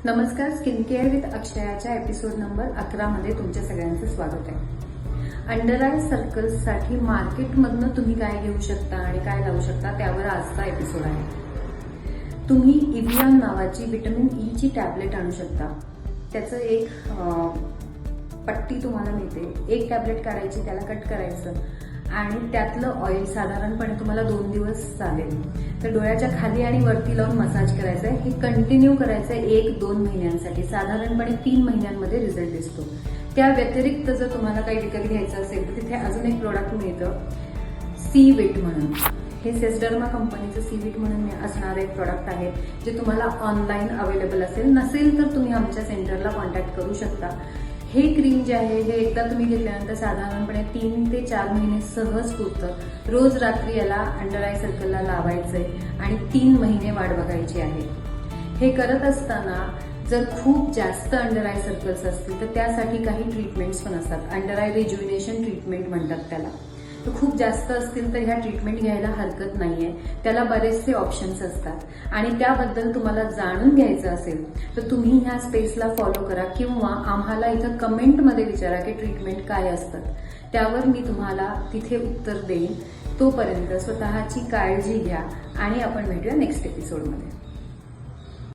नमस्कार, skin care with अक्षयाच्या episode number 11 मध्ये तुमच्या सगळ्यांचं स्वागत आहे। अंडर आय सर्कल्ससाठी मार्केटमधनं तुम्ही काय घेऊ शकता आणि काय लावू शकता त्यावर आजचा एपिसोड आहे। तुम्ही इव्हियॉन नावाची व्हिटॅमिन ई ची टॅबलेट आणू शकता। त्याचं एक पट्टी तुम्हाला मिळते, एक टॅबलेट काढायची, त्याला कट करायचं आणि त्यातलं ऑइल साधारणपणे तुम्हाला 2 दिवस चालेल। तर डोळ्याच्या खाली आणि वरती लावून मसाज करायचं आहे। हे कंटिन्यू करायचं आहे 1-2 महिन्यांसाठी। साधारणपणे 3 महिन्यांमध्ये रिझल्ट दिसतो। त्या व्यतिरिक्त जर तुम्हाला काही विकत घ्यायचं असेल तर तिथे अजून एक प्रोडक्ट मिळतं, सीविट म्हणून। हे सेस्डर्मा कंपनीचं सीविट म्हणून असणारं एक प्रोडक्ट आहे जे तुम्हाला ऑनलाईन अवेलेबल असेल। नसेल तर तुम्ही आमच्या सेंटरला कॉन्टॅक्ट करू शकता। हे क्रीम जे आहे हे एकदा तुम्ही घेतल्यानंतर साधारणपणे 3 ते 4 महिने सहज पुरतं। रोज रात्री याला अंडर आय सर्कलला लावायचंय आणि 3 महिने वाट बघायची आहे। हे करत असताना जर खूप जास्त अंडर आय सर्कल्स असतील तर त्यासाठी काही ट्रीटमेंट्स पण असतात। अंडर आय रिज्युनेशन ट्रीटमेंट म्हणतात त्याला। तर खूप जास्त असतील तर ह्या ट्रीटमेंट घ्यायला हरकत नाहीये। त्याला बरेचसे ऑप्शन्स असतात आणि त्याबद्दल तुम्हाला जाणून घ्यायचं असेल तर तुम्ही ह्या स्पेसला फॉलो करा किंवा आम्हाला इथं कमेंटमध्ये विचारा की ट्रीटमेंट काय असतात। त्यावर मी तुम्हाला तिथे उत्तर देईन। तोपर्यंत स्वतःची काळजी घ्या आणि आपण भेटूया नेक्स्ट एपिसोडमध्ये।